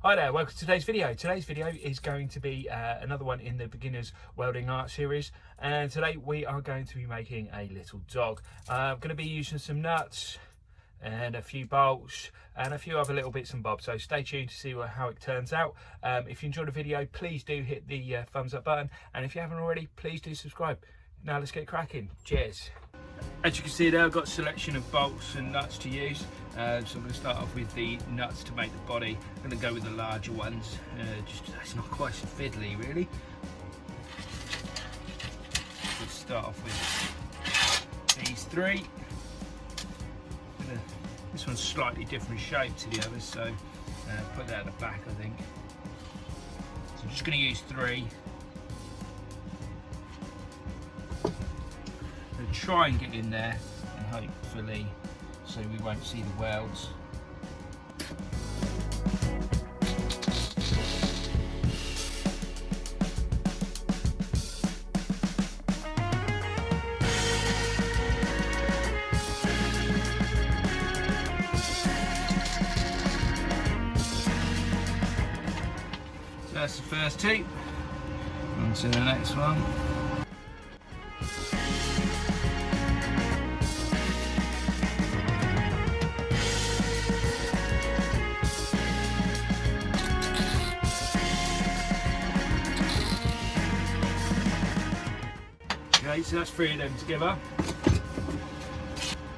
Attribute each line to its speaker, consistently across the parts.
Speaker 1: Hi there, welcome to today's video. Today's video is going to be another one in the beginners welding art series, and today we are going to be making a little dog. I'm going to be using some nuts and a few bolts and a few other little bits and bobs, so stay tuned to see how it turns out. If you enjoyed the video, please do hit the thumbs up button, and if you haven't already, please do subscribe. Now let's get cracking. Cheers. As you can see there, I've got a selection of bolts and nuts to use. So I'm going to start off with the nuts to make the body. I'm going to go with the larger ones. It's not quite so fiddly really. Let's start off with these three. This one's slightly different shape to the others, so put that at the back I think. So I'm just going to use three. Try and get in there and hopefully so we won't see the welds. So that's the first two. On to the next one. Okay, so that's three of them together.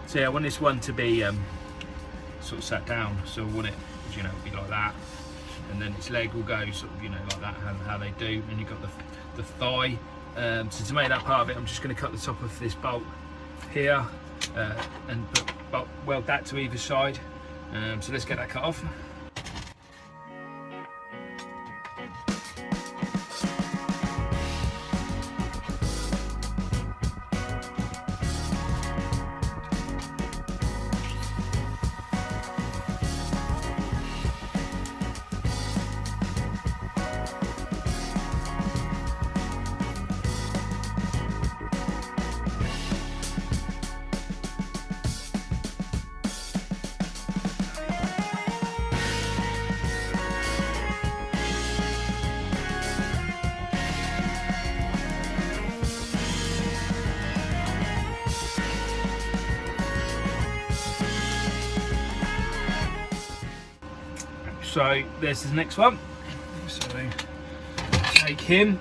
Speaker 1: So yeah, I want this one to be sort of sat down, so I want it, you know, be like that, and then its leg will go sort of, you know, like that, how they do, and you've got the thigh. So to make that part of it, I'm just going to cut the top of this bolt here and weld that to either side. So let's get that cut off. So there's the next one. So take him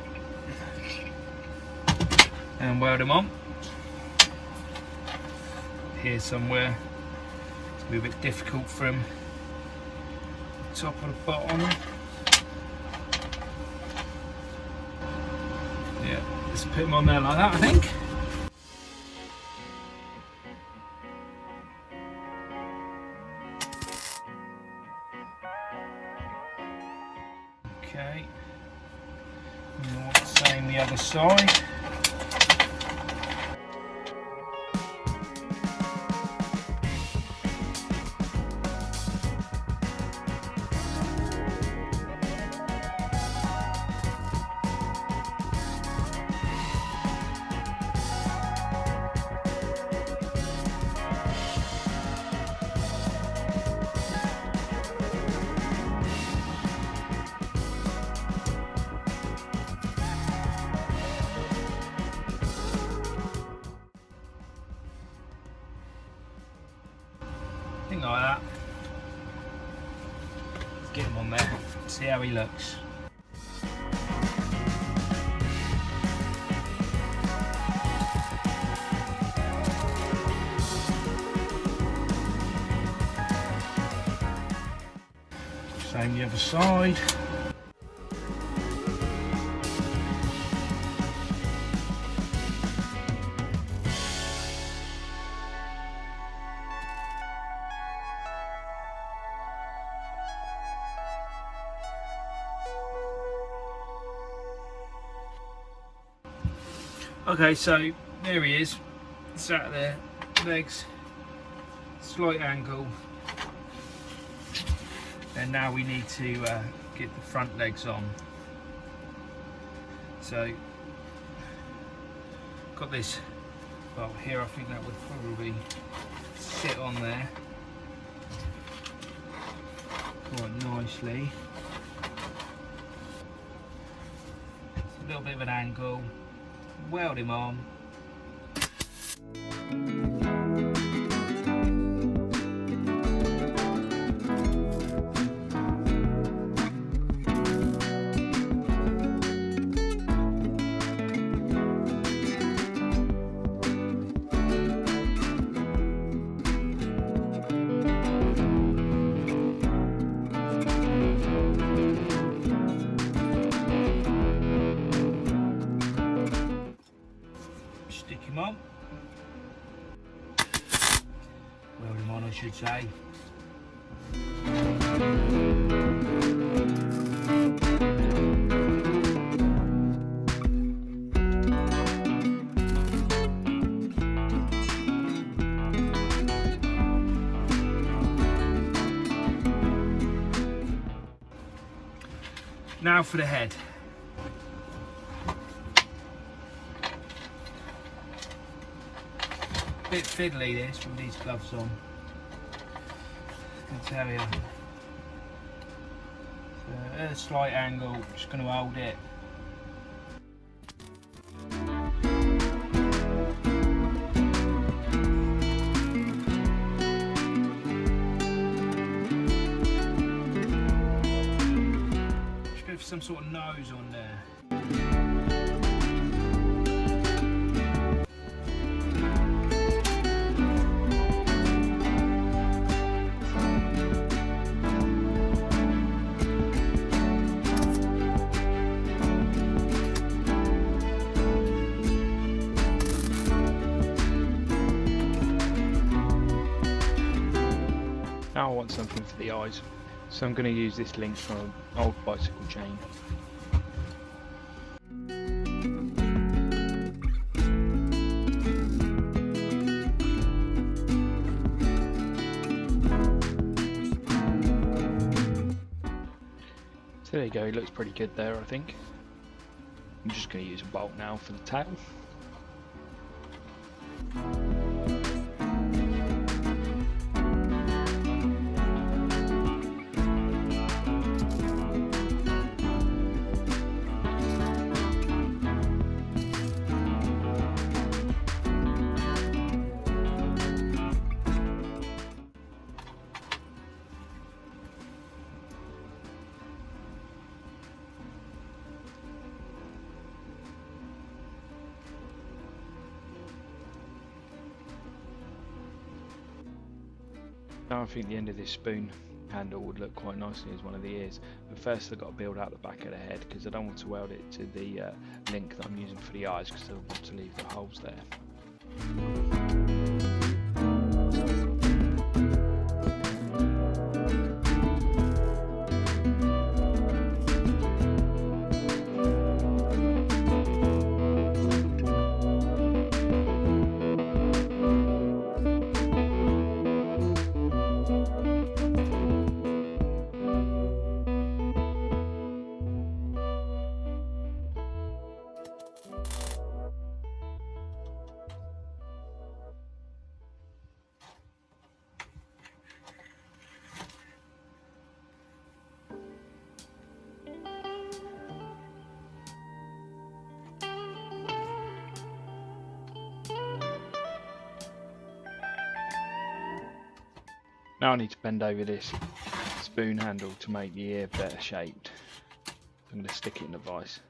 Speaker 1: and weld him on. Here somewhere. It's going to be a bit difficult from the top or the bottom. Yeah, let's put him on there like that, I think. Okay, and the same the other side. Like that. Let's get him on there, see how he looks. Same the other side. Okay, so there he is, sat there, legs, slight angle, and now we need to get the front legs on. So, got this bolt here, I think that would probably sit on there quite nicely. little bit of an angle, weld him on. Stick him on. Weld him on, I should say. Now for the head. Bit fiddly this with these gloves on, I can tell you. So at a slight angle, just going to hold it. Just go for some sort of nose on there. Now I want something for the eyes, so I'm going to use this link from an old bicycle chain. So there you go, it looks pretty good there, I think. I'm just going to use a bolt now for the tail. Now I think the end of this spoon handle would look quite nicely as one of the ears, but first I've got to build out the back of the head because I don't want to weld it to the link that I'm using for the eyes because I want to leave the holes there. Now I need to bend over this spoon handle to make the ear better shaped. I'm going to stick it in the vise.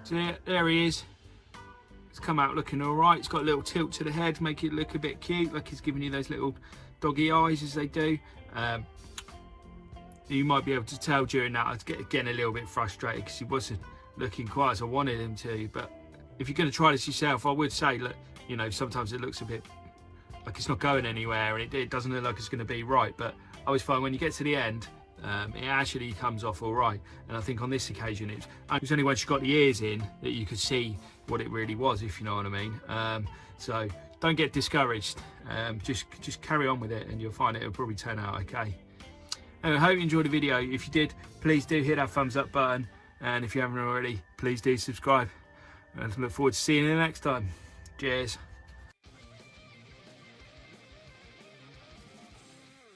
Speaker 1: So yeah, there he is. It's come out looking all right. It's got a little tilt to the head, make it look a bit cute, like it's giving you those little doggy eyes as they do. You might be able to tell during that I was getting a little bit frustrated because he wasn't looking quite as I wanted him to. But if you're going to try this yourself, I would say, look, you know, sometimes it looks a bit like it's not going anywhere and it doesn't look like it's going to be right. But I always find when you get to the end, it actually comes off all right. And I think on this occasion, it was only once you got the ears in that you could see what it really was, if you know what I mean. So don't get discouraged. Just carry on with it and you'll find it'll probably turn out okay. Anyway, I hope you enjoyed the video. If you did, please do hit that thumbs up button. And if you haven't already, please do subscribe. And I look forward to seeing you next time. Cheers.